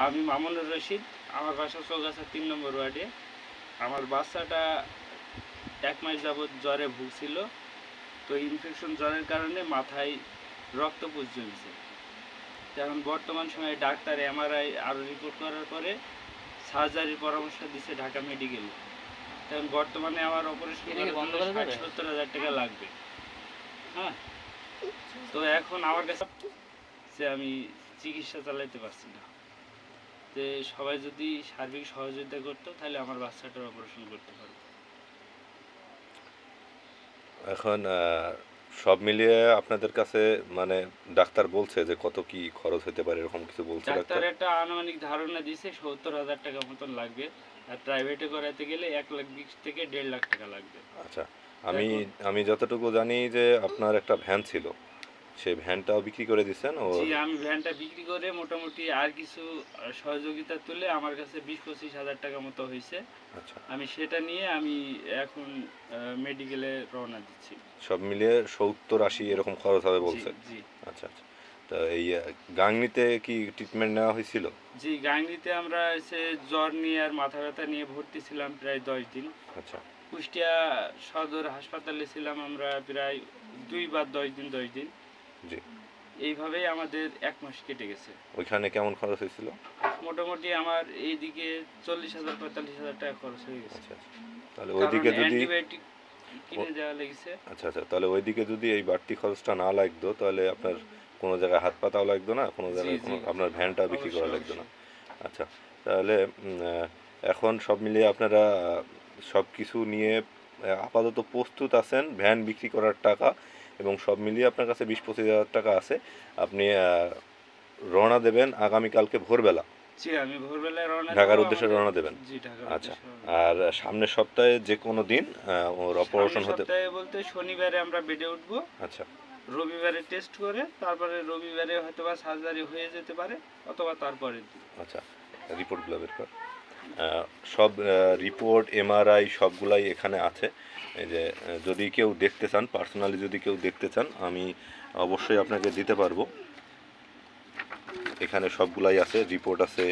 আমি মামুনুর রশিদ, আমার বাসা চৌগাছা ৩ নম্বর ওয়ার্ডে। আমার বাচ্চাটা 1 মাস যাবৎ জ্বরে ভুগছিল। তো ইনফেকশন জ্বরের কারণে মাথায় রক্তপুঞ্জ জমছে। এখন বর্তমান সময়ে ডাক্তার এমআরআই আরও রিপোর্ট করার পরে সার্জারির পরামর্শ দিচ্ছে ঢাকা মেডিকেলে। এখন বর্তমানে আমার অপারেশন করার জন্য ৬০-৭০ হাজার টাকা লাগবে। হ্যাঁ, তো এখন আমার কাছে যে আমি চিকিৎসা চালাইতে পারছি না। যে সবাই যদি সার্বিক সহযোগিতা করতো তাহলে আমার বাচ্চাটার অপারেশন করতে পারবো। এখন সব মিলিয়ে আপনাদের কাছে মানে ডাক্তার বলছে যে কত কি খরচ হতে পারে, এরকম কিছু বলছে ডাক্তার? ডাক্তার একটা আনুমানিক ধারণা দিছে ৭০ হাজার টাকা মতন লাগবে, আর প্রাইভেটে করাতে গেলে ১,২০,০০০ থেকে ১,৫০,০০০ টাকা লাগবে। আচ্ছা, আমি আমি যতটুকু জানি যে আপনার একটা ভ্যান ছিল, সেই ভ্যানটাও বিক্রি করে দিচ্ছেন। ও জি, আমি ভ্যানটা বিক্রি করে মোটামুটি আর কিছু সহযোগিতা তুলে আমার কাছে ২০-২৫ হাজার টাকা মতো হয়েছে। আচ্ছা, আমি সেটা নিয়ে আমি এখন মেডিকেলে রওনা দিচ্ছি। সব মিলিয়ে ৭০-৮০ এরকম খরচ হবে বলছে। জি। আচ্ছা আচ্ছা, তো এই গাংনীতে কি ট্রিটমেন্ট নেওয়া হয়েছিল? জি, গাংনীতে আমরা এসে জ্বর নিয়ে আর মাথা ব্যথা নিয়ে ভর্তি ছিলাম প্রায় ১০ দিন। আচ্ছা, কুষ্টিয়া সদর হাসপাতালে ছিলাম আমরা প্রায় ২ বা ১০ দিন। জি। এইভাবেই আমাদের ১ মাস কেটে গেছে। ওইখানে কেমন খরচ হয়েছিল? মোটামুটি আমার এইদিকে ৪০,০০০-৪৫,০০০ টাকা খরচ হয়ে গেছে। আচ্ছা আচ্ছা, তাহলে ওইদিকে যদি অ্যান্টিবায়োটিক কিনে দেওয়া লেগেছে। আচ্ছা আচ্ছা, তাহলে ওইদিকে যদি এই বাড়তি খরচটা না লাগতো তাহলে আপনার কোনো জায়গায় হাত পাতাও লাগতো না, কোনো জায়গায় কোনো আপনার ভ্যানটা বিক্রি করা লাগতো না। আচ্ছা, তাহলে এখন সব মিলিয়ে আপনারা সব কিছু নিয়ে আপাতত প্রস্তুত আছেন ভ্যান বিক্রি করার টাকা, এবং সব মিলিয়ে আপনার কাছে ২০-২৫ হাজার টাকা আছে। আপনি রওনা দেবেন আগামীকালকে ভোরবেলা। জি, আমি ভোরবেলায় রওনা দেব। ঢাকার উদ্দেশ্যে রওনা দেবেন? জি, ঢাকার আচ্ছা, উদ্দেশ্যে। আর সামনের সপ্তাহে যে কোনো দিন ওর অপারেশন হতে? সপ্তাহে বলতে শনিবারে আমরা বেডে উঠবো। আচ্ছা, রবিবারে টেস্ট করে তারপরে রবিবারে হয়তোবা সার্জারি হয়ে যেতে পারে, অথবা তারপরে। আচ্ছা, রিপোর্টগুলো বের কর। সব রিপোর্ট এমআরআই সবগুলাই এখানে আছে। এই যে যদি কেউ দেখতে চান, পার্সোনালি যদি কেউ দেখতে চান, আমি অবশ্যই আপনাকে দিতে পারবো। এখানে সবগুলাই আছে, রিপোর্ট আছে,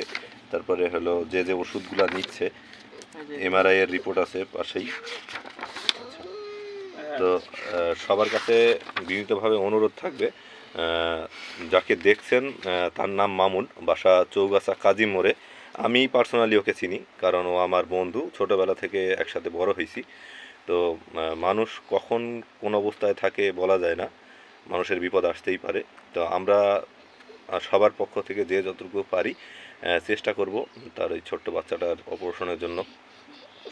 তারপরে হলো যে যে ওষুধগুলো নিচ্ছে এমআরআই এর রিপোর্ট আছে পাশেই। আচ্ছা, তো সবার কাছে বিনীতভাবে অনুরোধ থাকবে, যাকে দেখছেন তার নাম মামুন, বাসা চৌগাছা কাজী মোড়ে। আমি পার্সোনালি ওকে চিনি, কারণ ও আমার বন্ধু, ছোটোবেলা থেকে একসাথে বড় হয়েছি। তো মানুষ কখন কোন অবস্থায় থাকে বলা যায় না, মানুষের বিপদ আসতেই পারে। তো আমরা সবার পক্ষ থেকে যে যতটুকু পারি চেষ্টা করব তার ওই ছোট্ট বাচ্চাটার অপারেশনের জন্য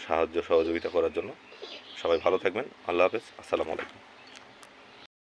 সাহায্য সহযোগিতা করার জন্য। সবাই ভালো থাকবেন। আল্লাহ হাফেজ। আসসালামু আলাইকুম।